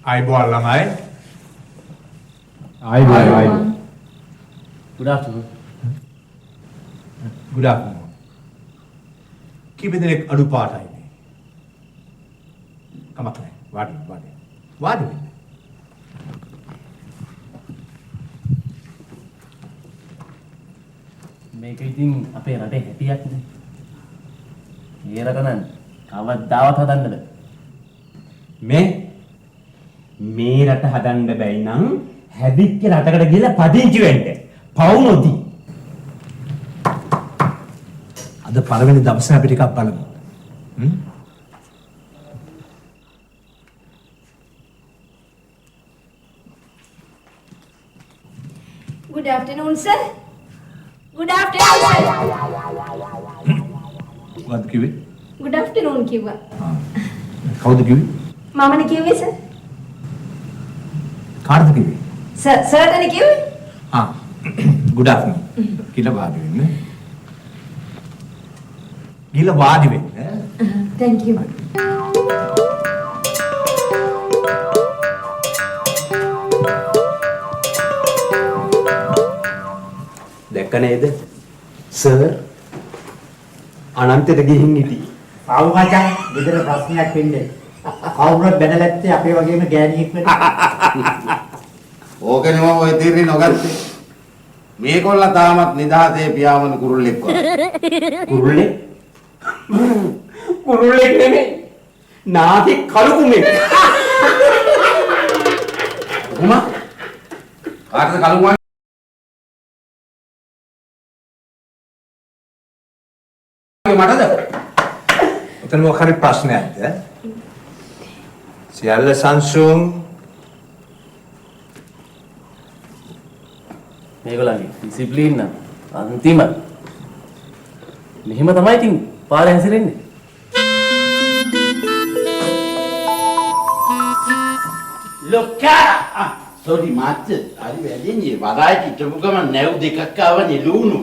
ආයිබෝල් ළමයි. ආයිබෝල්. Good afternoon. Good afternoon. කීප දෙනෙක් අඩු පාටයි මේ. කමක් නැහැ. වාඩි වෙන්න. මේක ඉතින් අපේ රටේ හැටියක් නේ. මේ රට නම් කවදාවත් හදන්න බෑ. මේ රට හදන්න බැයි නම් හැදිච්ච රටකට ගිහලා පදිංචි වෙන්න. පවු නොදී. අද පළවෙනි දවසේ අපි ටිකක් බලමු. Good afternoon, sir. Good afternoon, sir. මොකක්ද කිව්වේ? Good afternoon කිව්වා. කවුද කිව්වේ? මමනේ කිව්වේ sir. කාටද කිව්වේ? සර්ටනේ කිව්වේ? good afternoon. කියලා වාඩි වෙන්න. ගිහලා වාඩි වෙන්න. Thank you. දැක්ක නේද? සර් අනන්තයට ගිහින් හිටියේ. ආව මචං විතර ප්‍රශ්නයක් වෙන්නේ. කවුරුත් බැනලැත්තේ අපේ වගේම ගෑණියෙක් නෙවෙයි. ඕකනේ මම ඔය තීරණේ නොගත්තේ. මේකොල්ල තාමත් නිදහසේ පියාඹන කුරුල්ලෙක් වගේ. කුරුල්ලෙක් නෙමෙයි. නාති කලුකුමෙක්. උමා කාටද කලුකුමා? මටද? ඔතන මොකක් හරි ප්‍රශ්නයක්ද? සියල්ල සංසුන්. මේගොල්ලන්ගේ ඩිසිප්ලින් නම් අන්තිම. මෙහෙම තමයි ඉතින් පාරේ හැසිරෙන්නේ. ලොක්කා! සෝරි මාත් හරි වැඩිනේ වරායිටි තිබු ගමන් නැව් දෙකක් ආවනේ ලුණු.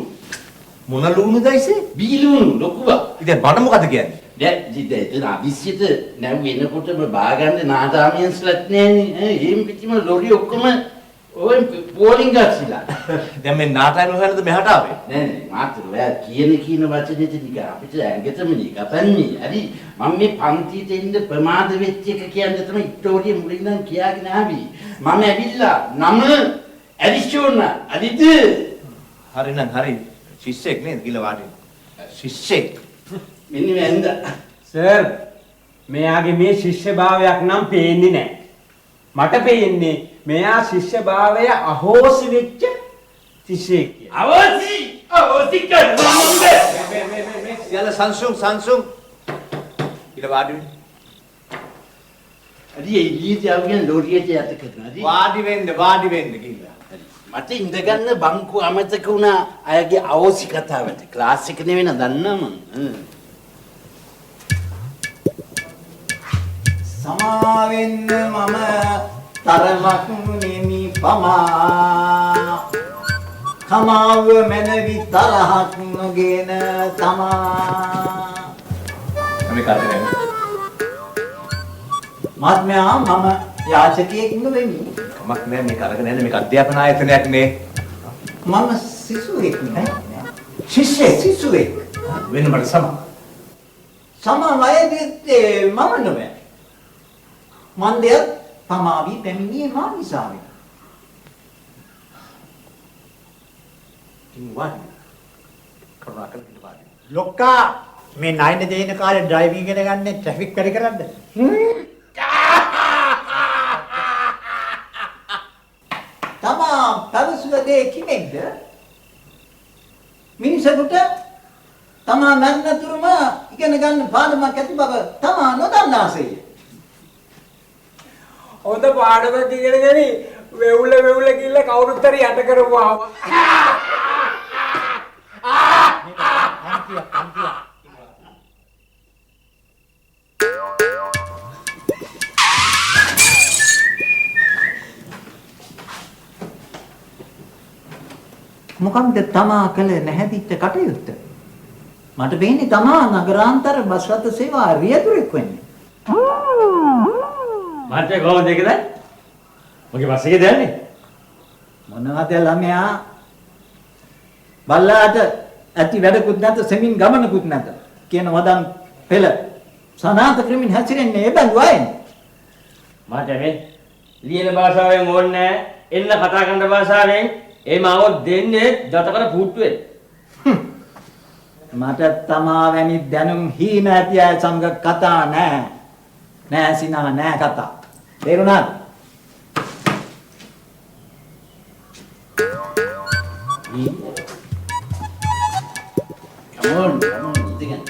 මොන ලුණුද ඉසේ? බීලුණු ලොකුවා. ඉතින් බඩ මොකද කියන්නේ? දැන් අදිස්සියට නැව් වෙනකොටම බාගන්න නාටාමියන්ස්ලත් නෑනේ. එහෙම පිටිම ලොරි ඔක්කොම ඔය පෝලිං ගස්සිලා. දැන් මේ නාටයම හොයනද මෙහාට ආවේ? නෑ මාත් ඔයා කියන වචනේ ටික අපිට ඇඟටමනේ කතන්නේ. හරි මම මේ පන්තියට එන්න ප්‍රමාද වෙච්ච එක කියන්නේ තමයි ඉස්ටෝරිය මුලින් නම් කියාගෙන ආවි. මම ඇවිල්ලා නම ඇරිෂෝන අදිද හරිනම් හරි. ශිෂ්‍යෙක් නේද? ගිහලා වාඩි වෙන්න. ශිෂ්‍යෙක්. මෙන්න වැන්ද. සර් මෙයාගේ මේ ශිෂ්‍යභාවයක් නම් පේන්නේ නැහැ. මට පේන්නේ මෙයා ශිෂ්‍යභාවය අහෝසි වෙච්ච තිෂෙක් කියලා. අවසි කරනවද? සියල්ල සංසුන්. ගිහලා වාඩි වෙන්න. හරි එළියට යවගෙන ලෝරියට යට කරනවා. හරි වාඩි වෙන්න ගිහලා. මට ඉඳගන්න බංකු අමතක වුණා අයගේ අවසි කතාවට. ක්ලාස් එක නෙවෙයි දන්නා මං. සමාවෙන්න මම තරමක් නෙමි පමා. කමාව මැනවි තරහක් නොගෙන තමා. අපි කාටද? මත්මයා මම යාචකයෙක් නෙවෙයි. කමක් නෑ මේක අරගෙන යන්න මේක අධ්‍යාපන ආයතනයක් නේ. මම සිසුවෙක් නේ. සිසුවෙක්. වෙන මට සම වයදෙත්තේ මම නෙවෙයි. මන්දයක් තමාවි පැමිණියේ මා නිසාවෙන්. ලොක්කා මේ නයින දෙන කාලේ ඩ්‍රයිවිං ඉගෙන ගන්න ට්‍රැෆික් වැඩ කරද්ද? තමා පවසුවදේ කිමෙක්ද? මිනිසෙකුට තමා මරණතුරුම ඉගෙන ගන්න පාඩමක් ඇති බව තමා නොදන්නාසෙය. හොඳ පාඩමක් ඉගෙනගෙන වෙවුල කිල්ල කවුරුත් හරි යට කරපුවාම මොකක්ද තමා කළ නැහැදිච්ච කටයුත්ත? මට පේන්නේ තමා නගරාන්තර බස් රථ සේවා රියදුරෙක් වෙන්නේ. මහත්තයා කොහොමද ඒකද? මගේ බස් එකේ දාන්නේ. මොනවද ළමයා? බල්ලාට ඇති වැඩකුත් නැත සෙමින් ගමනකුත් නැත. කියන වදන් පෙළ සනාත ක්‍රමින් හැසිරෙන්නේ ඒ බඳු අයනේ. මහත්තයා මේ ලියන භාෂාවෙන් ඕනේ එන්න කතා කරන භාෂාවෙන් ඒ මාව දෙන්නේ දතකර පුට්ටුවේ. මට තමා වැනි දැනුම් හීන ඇති අය සමග කතා නෑ. නෑ සිනා නෑ කතා. තේරුණාද? Come on, ඉතින්.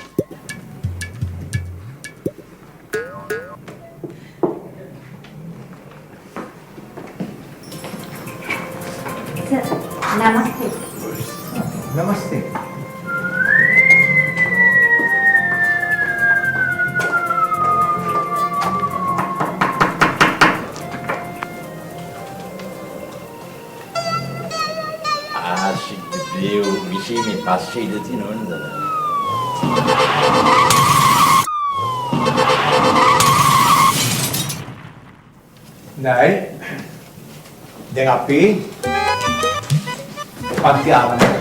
Sir, namaste. නමස්තේ. ආශික් දේව විශේෂයෙන් පස්සේ ඉඳ තියෙනවද? නෑ. දැන් අපි පන්ති ආවනේ.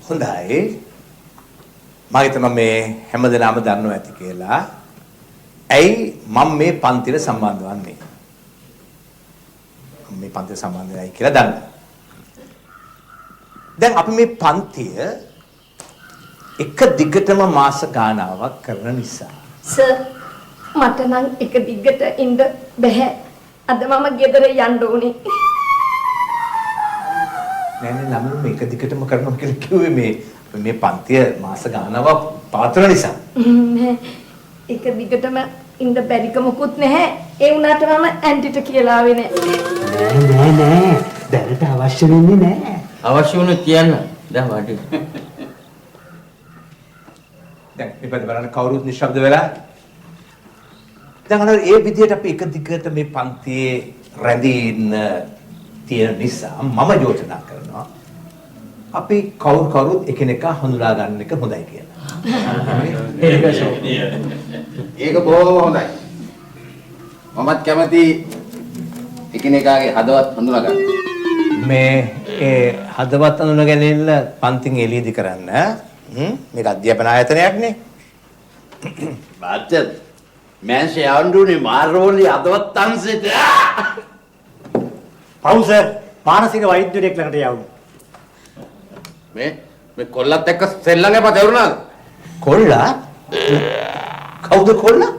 හොඳයි. මම හිතනවා මේ හැමදෙනාම දන්නවා ඇති කියලා. ඇයි මම මේ පන්තියට සම්බන්ධ වන්නේ? මම මේ පන්තියට සම්බන්ධ වෙයි කියලා දන්නවා. දැන් අපි මේ පන්තිය එක දිගටම මාස ගානාවක් කරන නිසා. Sir, මට නම් එක දිගට ඉන්න බැහැ. අද මම ගෙදර යන්න ඕනේ. නෑ ළමයි මේක දිගටම කරනවා කියලා කිව්වේ මේ පන්තිය මාස ගානාවක් පාත්‍ර නිසා. එක දිගටම ඉන්න බැරිකමකුත් නැහැ. ඒ වුණාට මම ඇන්ටිට කියලා ආවේ නෑ. නෑ. දැනට අවශ්‍ය වෙන්නේ නෑ. අවශ්‍ය වුණොත් කියන්න. දැන් වාඩි. දැන් මේ පැත්ත බලන්න කවුරුත් නිශ්ශබ්ද වෙලා. දැන් අර ඒ විදිහට අපි එක දිගට මේ පන්තියේ රැඳී ඉන්න තියෙන නිසා මම යෝජනා කරනවා අපි කවුරුත් එකිනෙකා හඳුනා ගන්න එක හොඳයි කියලා. ඒක බොහොම හොඳයි. මමත් කැමති එකිනෙකාගේ හදවත් හඳුනා ගන්න. මේ ඒ හදවත් හඳුනා ගැනීම පන්තින් එළියදී කරන්න. මේක අධ්‍යාපන ආයතනයක් නේ. බාච්චත් මම ෂයන්ඩුනේ මාරෝලි අදවත් අංශෙට. පවුස මානසික වෛද්‍යවරයෙක් ළඟට යවමු. මේ කොල්ලත් එක්ක සෙල්ලම් එපා තේරුණාද? කොල්ලා? කවුද කොල්ලා?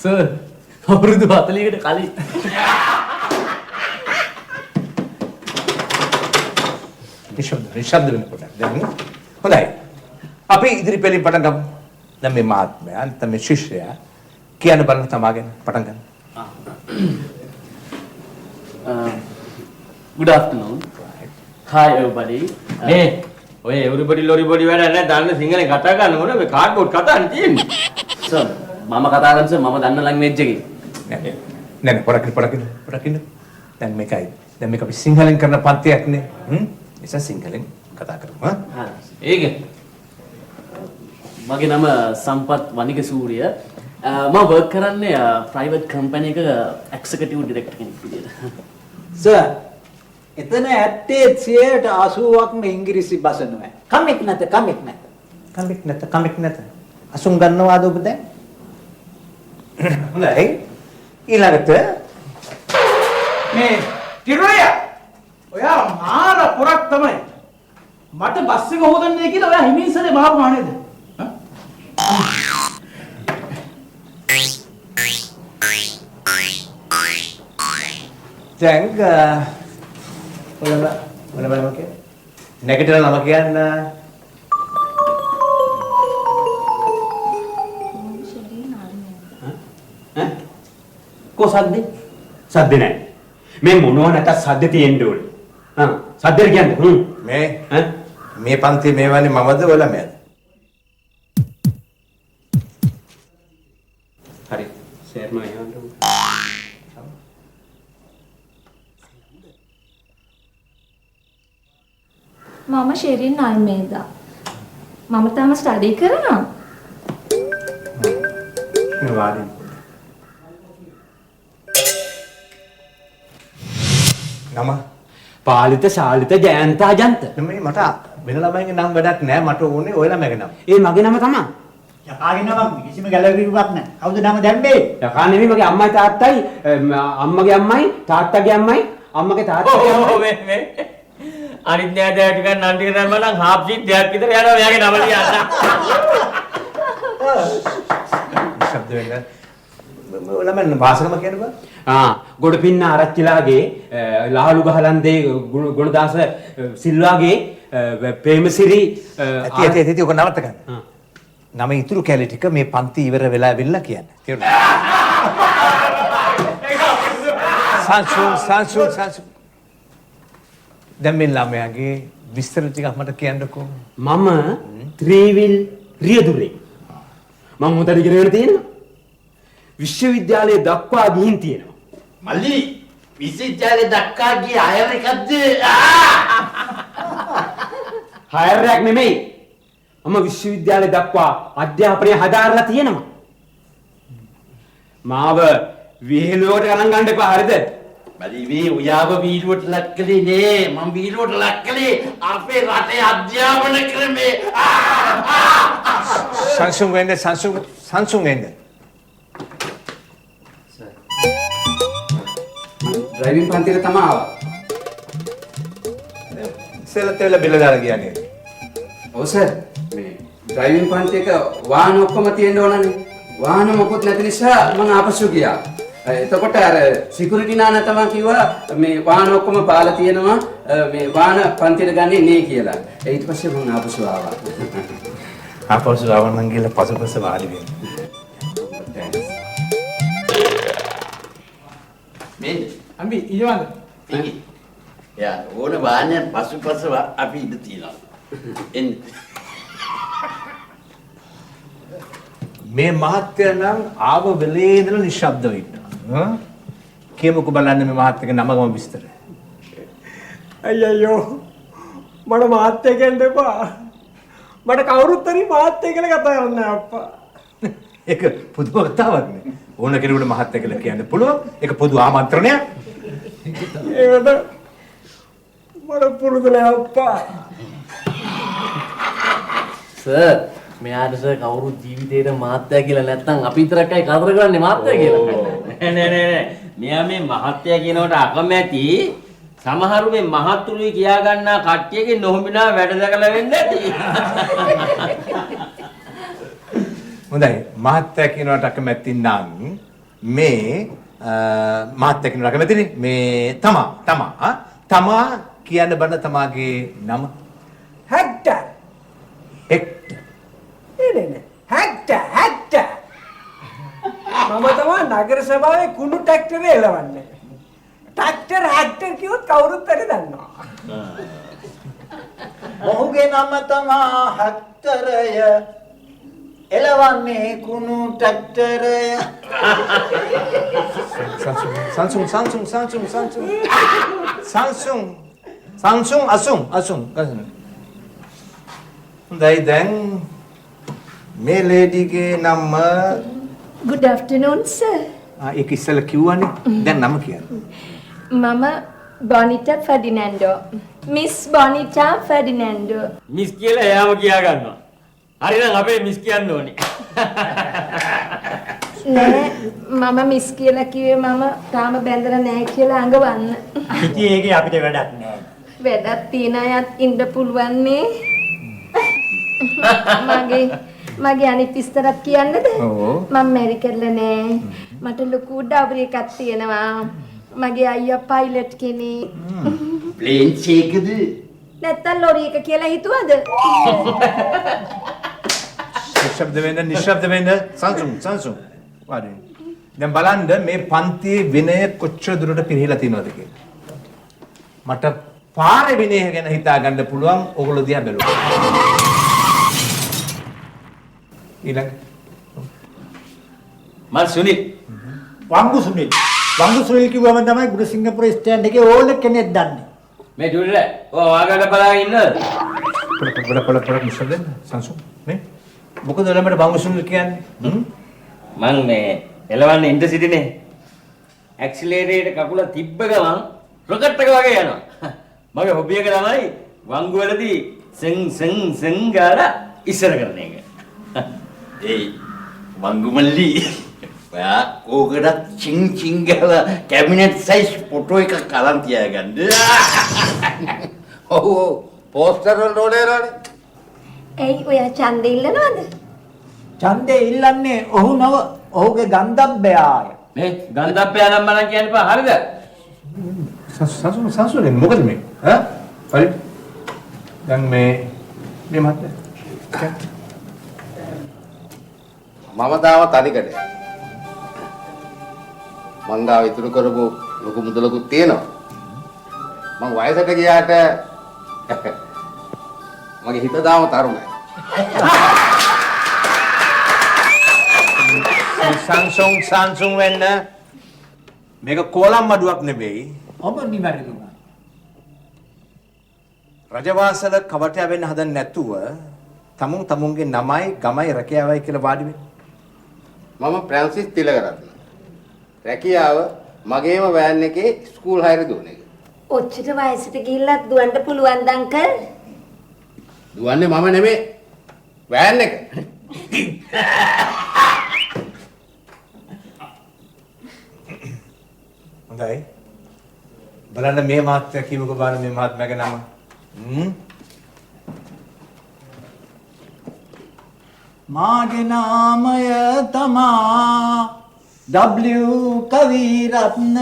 සර් අවුරුදු 40කට කලින් නිශ්ශබ්ද වෙනකොට. දැන් හොඳයි. අපි ඉදිරි පෙළින් පටන් ගමු. දැන් මේ මහත්මයා නැත්නම් මේ ශිෂ්‍යයා කියන්න බලන්න තමාගෙන පටන් ගන්න. good afternoon. Hi everybody. මේ ඔය everybody lorry body වැඩ නැහැ. දන්න සිංහලෙන් කතා කරන්න ඕනේ. මේ කාඩ්බෝඩ් කතානේ තියෙන්නේ. සර් මම කතා කරන්නේ සර් මම දන්න ලැන්ග්වේජ් එකේ. නෑ පොඩකින්. දැන් මේකයි. දැන් මේක අපි සිංහලෙන් කරන පන්තියක් නේ. නිසා සිංහලෙන් කතා කරමු. හා ඒක. මගේ නම සම්පත් වනික සූරිය. මම වර්ක් කරන්නේ ප්‍රයිවට් කම්පැනි එකක එක්සිකියුටිව් ඩිරෙක්ටර් කෙනෙක් විදියට. සර් එතන ඇත්තේ 80%ක්ම ඉංග්‍රීසි භාෂණය. කමෙක් නැත. කමෙක් නැත. අසුන් ගන්නවාද ඔබ දැන්? හොඳයි. ඊළඟට මේ තිරුණිය ඔයා මාර පොරක් තමයි මට බස් එක හොදන්නේ කියලා ඔයා හිමින්සලේ බාපුවා නේද? දැන් ඔලම කියන්න. නැගිටලා නම කියන්න. කො සද්දේ? සද්දේ නැහැ. මේ මොනවා නැතත් සද්ද තියෙන්න ඕනේ. සද්දේ කියන්නේ මේ පන්තියේ මේවන්නේ මමද ඔලමද? හරි. සර්ම යන්න. මම ශෙරින් අල්මේදා. මම තාම ස්ටඩි කරනවා. වාඩි. නම පාලිත ශාලිත ජයන්ත අජන්ත. නෙමෙයි මට වෙන ළමයින්ගේ නම් වැඩක් නෑ මට ඕනේ ඔය ළමයිගේ නම. ඒ මගේ නම තමයි. යකාගේ නමක් කිසිම ගැළවීමක් නැහැ. කවුද නම දැම්මේ? යකා නෙමෙයි මගේ අම්මයි තාත්තයි අම්මගේ අම්මයි තාත්තගේ අම්මයි අම්මගේ තාත්තගේ අම්මයි. මේ අනිත් නෑදෑ ටිකක් නන් ටික දැම්මම නම් හාෆ් සීට් දෙකක් විතර යනවා මෙයාගේ නම ලියන්න. ශබ්ද වෙන්න. ළමයි භාෂාවම කියන්න බෑ. ගොඩපින්න ආරච්චිලාගේ ලාහළු ගහලන්දේ ගුණදාස සිල්වාගේ ප්‍රේමසිරි ඇති ඔක නවත්ත ගන්න. නම ඉතුරු කැලේ ටික මේ පන්ති ඉවර වෙලා වෙන්න කියන්න. සංසුන් දැන් මේ ළමයාගේ විස්තර ටිකක් මට කියන්නකෝ. මම ත්‍රිවිල් රියදුරේ. මම හොඳට ඉගෙනගෙන තියෙනවා. විශ්වවිද්‍යාලයේ දක්වා ගිහින් තියෙනවා. මල්ලි විශ්වවිද්‍යාලේ දක්වා ගිය අයර එකක්ද? හයරයක් නෙමෙයි. මම විශ්වවිද්‍යාලය දක්වා අධ්‍යාපනය හදාarලා තියෙනවා. මාව විහිළුවට ගණන් ගන්න එපා හරිද? මල්ලි මේ ඔයාව වීඩියෝට ලක් කළේ නේ. මම වීඩියෝට ලක් කළේ අපේ රටේ අධ්‍යාපන ක්‍රමේ. සංසුන් වෙන්න. ඩ්‍රයිවිං පන්තියට තමයි ආවා. සෙලතෙල බිල දාලා කියන්නේ. ඔව් සර්. මේ ඩ්‍රයිවිං පන්තියක වාහන ඔක්කොම තියෙන්න ඕනනේ. වාහන මොකුත් නැති නිසා මම ආපසු ගියා. එතකොට අර සිකියුරිටි නාන තමයි කිව්වා මේ වාහන ඔක්කොම පාලා තියෙනවා මේ වාහන පන්තියට ගන්නේ නේ කියලා. ඊට පස්සේ මම ආපසු ආවා. ආපසු ආවනම් ගිහලා පසුපස වාඩි වෙන්න. මේ අම්බි ඊවන්න. ඉංගි. යා ඕන වාහනයන් පසුපස අපි ඉඳ තියනවා. එන්න. මේ මහත්ය නම් ආව වෙලේ ඉඳලා නිශ්ශබ්දව ඉන්නවා. කියමුකෝ බලන්න මේ මහත්යගේ නමගම විස්තර. අයියෝ මට මාත්‍ය කියන්න එපා. මට කවුරුත් හරි මාත්‍ය කියලා කතා කරන්න අප්පා. ඒක පුදුම කතාවක් නේ. ඕන කෙනෙකුට මහත්ය කියලා කියන්න පුළුවන්. ඒක පොදු ආමන්ත්‍රණයක්. ඒකට මට පුරුදු නෑ අප්පා. සර් මෙයාට සර් කවුරුත් ජීවිතේට මාත්‍යා කියලා නැත්නම් අපි විතරක්යි කතර කරන්නේ මාත්‍යා කියලා. නෑ. මෙයා මේ මහත්ය කියනකොට අකමැති. සමහරු මේ මහත්තුරුයි කියා ගන්නා කට්ටියගේ නොහොඹිනා වැඩ දැකලා වෙන්නේ නැති. හොඳයි මහත්ය කියනවට අකමැති නම් මේ මහත්ය කියනවට අකමැතිනේ මේ තමා කියන්න බන්න තමාගේ නම හැක්ටර්. නේ හැක්ටර්. මම තමයි නගර සභාවේ කුණු ට්‍රැක්ටරේ එලවන්නේ. ට්‍රැක්ටර් කිව්වොත් කවුරුත් හරි දන්නවා. මොහුගේ නම තමා හැක්ටරය. එලවන්නේ කුණු ට්‍රැක්ටරය. සංසුන් හොඳයි දැන් මේ ලේඩිගේ නම Good afternoon sir. ඒක ඉස්සෙල්ලා කිව්වනේ. දැන් නම කියන්න. මම Bonita Ferdinando. Miss Bonita Ferdinando. Miss කියලා එයාම කියා ගන්නවා. හරිනම් අපේ මිස් කියන්න ඕනේ. නෑ මම මිස් කියලා කිව්වේ මම තාම බැඳලා නැහැ කියලා අඟවන්න. ඉතින් ඒකේ අපිට වැඩක් නෑ. වැඩක් තියන අයත් ඉන්න පුළුවන් නේ. මගේ අනිත් විස්තරත් කියන්නද? ඔව්. මම මැරි කරලා නෑ. මට ලොකු ඩබරි එකක් තියෙනවා. මගේ අයියා පයිලට් කෙනෙක්. ප්ලේන් චේකද? නැත්තම් ලොරි එක කියලා හිතුවද? නිශ්ශබ්ද වෙන්න සංසුන් වාඩි. දැන් බලන්න මේ පන්තියේ විනය කොච්චර දුරට පිරිහිලා තියෙනවද කියලා. මට පාරේ විනය ගැන හිතා ගන්න පුළුවන් ඕගොල්ලෝ දිහා බැලුවා. ඊළඟ මම සුනිල්. වංගු සුනිල් කිව්වම තමයි ගුඩසිංහපුර ස්ටෑන්ඩ් එකේ ඕන කෙනෙක් දන්නේ. මේ ජුනිල ඔය වාගන්න බලාගෙන ඉන්නද? පොඩ නිශ්ශබ්ද වෙන්න සංසුන් නේ මොකද ළමයට බංගුසුන් කියන්නේ මං මේ එලවන්න ඉඳ සිටිනේ ඇක්සිලරේටර් කකුල තිබ්බ ගමන් රොකට් එක වගේ යනවා මගේ හොබි එක තමයි වංගු වලදී සෙන් ගාලා ඉස්සර කරන එක ඒ වංගු මල්ලි ඔයා ඕකට චින් ගාලා කැබිනට් සයිස් ෆොටෝ එකක් අරන් තියාගන්න ඔව් පෝස්ටර් වල රෝලේරනේ ඇයි ඔයා ඡන්දෙ ඉල්ලනවද? ඡන්දේ ඉල්ලන්නේ ඔහු නොව ඔහුගේ ගන්ධබ්බයාය. මේ ගන්ධබ්බයා නම් මනම් කියන්න එපා හරිද සංසුන් මොකද මේ ඈ හරි දැන් මේ මහත්තයා මම තාම තනිකඩ මං ගාව ඉතුරු කරපු ලොකු මුදලකුත් තියෙනවා මං වයසට ගියාට මගේ හිත තාම තරුණයි සංසුන් වෙන්න මේක කොලම් මඩුවක් නෙවෙයි ඔබ නිවැරදි වුණා. රජවාසල කවටය වෙන්න හදන්නේ නැතුව තමුන්ගේ නමයි ගමයි රැකියාවයි කියලා වාඩි වෙන්න. මම ප්‍රැන්සිස් තිලකරත්න රැකියාව මගේම වෑන් එකේ ස්කූල් හයර දුවන එක ඔච්චර වයසට ගිහිල්ලත් දුවන්න පුළුවන් ද අංකල්? දුවන්නේ මම නෙමෙයි වෑන් එක හොඳයි බලන්න මේ මහත්තයා කිව්වක බලන්න මේ මහත්මයාගේ නම මාගේ නාමය තමා W කවිරත්න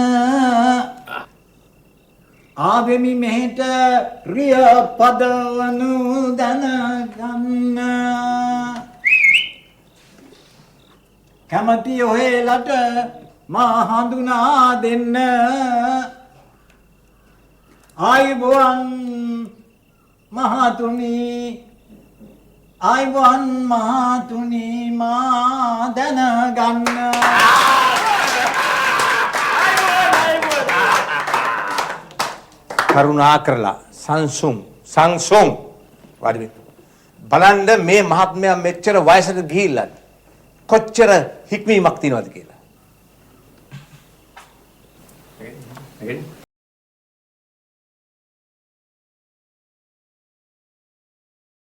ආවෙමි මෙහෙට රිය පදවනු දැනගන්න කැමති ඔහෙලට මා හඳුනා දෙන්න ආයිබෝන් මහතුනි ආයිබෝන් මහතුනි මා දැනගන්න කරුණා කරලා සංසුන් වාඩි වෙන්න බලන්න මේ මහත්මයා මෙච්චර වයසට ගිහිල්ලත් කොච්චර හික්මීමක් තියනවද කියලා.